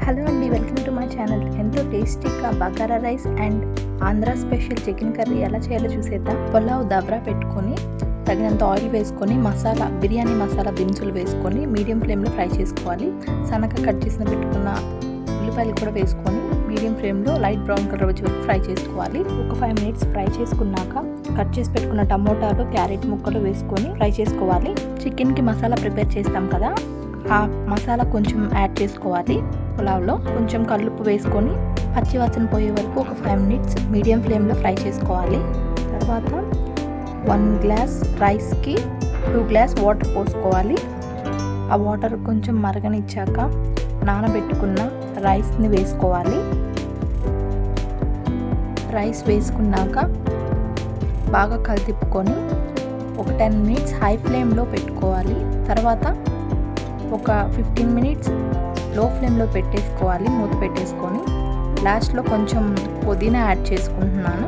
Hello అండి, welcome to my channel. ఎంతో టేస్టీగా bagara rice and Andhra special chicken curry ఎలా చేయాలో చూసేద్దాం. పులావ్ దబ్రా పెట్టుకొని తగినంత ఆయిల్ వేసుకొని బిర్యానీ మసాలా దినుసులు వేసుకొని మీడియం ఫ్లేమ్లో ఫ్రై చేసుకోవాలి. సన్నగా కట్ చేసిన పెట్టుకున్న ఉల్లిపాయలు కూడా వేసుకొని మీడియం ఫ్లేమ్లో లైట్ బ్రౌన్ కలర్ వచ్చే వరకు ఫ్రై చేసుకోవాలి. ఒక 5 minutes ఫ్రై చేసుకున్నాక కట్ చేసి పెట్టుకున్న టమోటాలు, క్యారెట్ ముక్కలు వేసుకొని ఫ్రై చేసుకోవాలి. చికెన్కి మసాలా ప్రిపేర్ చేస్తాం కదా, ఆ మసాలా కొంచెం యాడ్ చేసుకోవాలి. పులావ్లో కొంచెం కల్లుప్పు వేసుకొని పచ్చివాసన పోయే వరకు ఒక 5 minutes మీడియం ఫ్లేమ్లో ఫ్రై చేసుకోవాలి. తర్వాత 1 glass రైస్కి 2 glass వాటర్ పోసుకోవాలి. ఆ వాటర్ కొంచెం మరగనిచ్చాక నానబెట్టుకున్న రైస్ని వేసుకోవాలి. రైస్ వేసుకున్నాక బాగా కలితిప్పుకొని ఒక 10 minutes హై ఫ్లేమ్లో పెట్టుకోవాలి. తర్వాత ఒక 15 minutes లో ఫ్లేమ్లో పెట్టేసుకోవాలి. మూత పెట్టేసుకొని లాస్ట్లో కొంచెం పుదీనా యాడ్ చేసుకుంటున్నాను.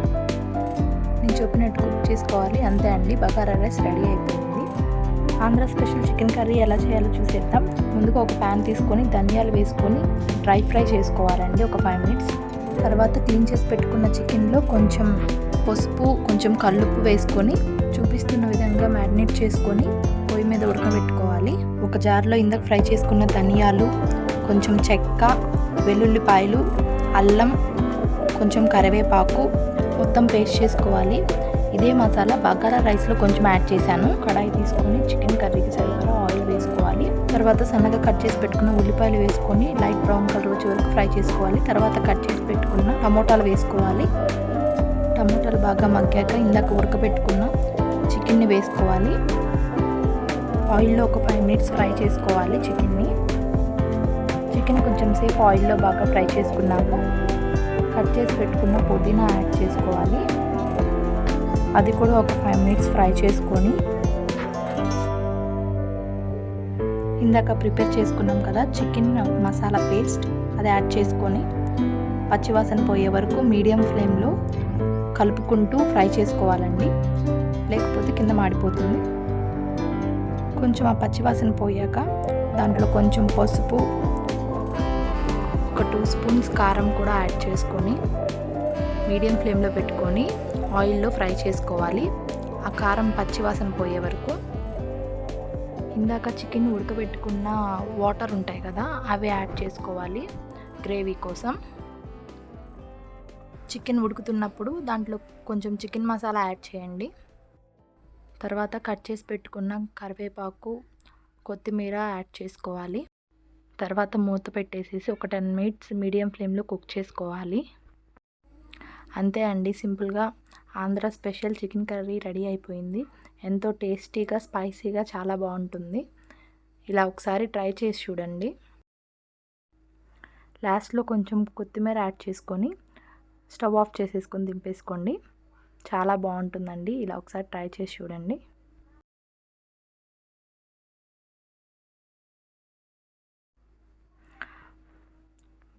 నేను చెప్పినట్టు కుక్ చేసుకోవాలి. అంతే అండి, బగారా రైస్ రెడీ అయిపోయింది. ఆంధ్ర స్పెషల్ చికెన్ కర్రీ ఎలా చేయాలో చూసేద్దాం. ముందుగా ఒక ప్యాన్ తీసుకొని ధనియాలు వేసుకొని డ్రై ఫ్రై చేసుకోవాలండి ఒక 5 minutes. తర్వాత క్లీన్ చేసి పెట్టుకున్న చికెన్లో కొంచెం పసుపు, కొంచెం కల్లుప్పు వేసుకొని చూపిస్తున్న విధంగా మ్యారినేట్ చేసుకొని పొయ్యి మీద ఉడకబెట్టుకోవాలి. ఒక జార్లో ఇందాక ఫ్రై చేసుకున్న ధనియాలు, కొంచెం చెక్క, వెల్లుల్లిపాయలు, అల్లం, కొంచెం కరివేపాకు మొత్తం పేస్ట్ చేసుకోవాలి. ఇదే మసాలా బగారా రైస్లో కొంచెం యాడ్ చేశాను. కడాయి తీసుకొని చికెన్ కర్రీకి సరిపడా ఆయిల్ వేసుకోవాలి. తర్వాత సన్నగా కట్ చేసి పెట్టుకున్న ఉల్లిపాయలు వేసుకొని లైట్ బ్రౌన్ కలర్ వచ్చే వరకు ఫ్రై చేసుకోవాలి. తర్వాత కట్ చేసి పెట్టుకున్న టమోటాలు వేసుకోవాలి. టమోటాలు బాగా మగ్గాక ఇందాక ఉడకబెట్టుకున్న చికెన్ని వేసుకోవాలి. ఆయిల్లో ఒక 5 minutes ఫ్రై చేసుకోవాలి చికెన్ని. చికెన్ కొంచెం సేపు ఆయిల్లో బాగా ఫ్రై చేసుకున్నాక కట్ చేసి పెట్టుకున్న పుదీనా యాడ్ చేసుకోవాలి. అది కూడా ఒక 5 minutes ఫ్రై చేసుకొని ఇందాక ప్రిపేర్ చేసుకున్నాం కదా చికెన్ మసాలా పేస్ట్, అది యాడ్ చేసుకొని పచ్చివాసన పోయే వరకు మీడియం ఫ్లేమ్లో కలుపుకుంటూ ఫ్రై చేసుకోవాలండి, లేకపోతే కింద మాడిపోతుంది. కొంచెం ఆ పచ్చివాసన పోయాక దాంట్లో కొంచెం పసుపు, ఒక 2 spoons కారం కూడా యాడ్ చేసుకొని మీడియం ఫ్లేమ్లో పెట్టుకొని ఆయిల్లో ఫ్రై చేసుకోవాలి. ఆ కారం పచ్చివాసన పోయే వరకు. ఇందాక చికెన్ ఉడకబెట్టుకున్న వాటర్ ఉంటాయి కదా, అవి యాడ్ చేసుకోవాలి గ్రేవీ కోసం. చికెన్ ఉడుకుతున్నప్పుడు దాంట్లో కొంచెం చికెన్ మసాలా యాడ్ చేయండి. తర్వాత కట్ చేసి పెట్టుకున్న కరివేపాకు, కొత్తిమీర యాడ్ చేసుకోవాలి. తర్వాత మూత పెట్టేసేసి ఒక 10 minutes మీడియం ఫ్లేమ్లో కుక్ చేసుకోవాలి. అంతే అండి, సింపుల్గా Andhra special chicken curry ready అయిపోయింది. ఎంతో టేస్టీగా, స్పైసీగా, చాలా బాగుంటుంది. ఇలా ఒకసారి ట్రై చేసి చూడండి. లాస్ట్లో కొంచెం కొత్తిమీర యాడ్ చేసుకొని స్టవ్ ఆఫ్ చేసేసుకొని దింపేసుకోండి. చాలా బాగుంటుందండి. ఇలా ఒకసారి ట్రై చేసి చూడండి.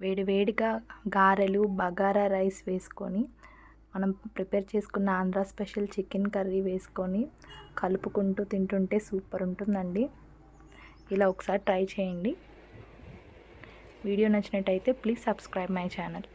వేడివేడిగా గారెలు, బగారా రైస్ వేసుకొని మనం ప్రిపేర్ చేసుకున్న ఆంధ్ర స్పెషల్ చికెన్ కర్రీ వేసుకొని కలుపుకుంటూ తింటుంటే సూపర్ ఉంటుందండి. ఇలా ఒకసారి ట్రై చేయండి. వీడియో నచ్చినట్టయితే ప్లీజ్ సబ్స్క్రైబ్ మై ఛానల్.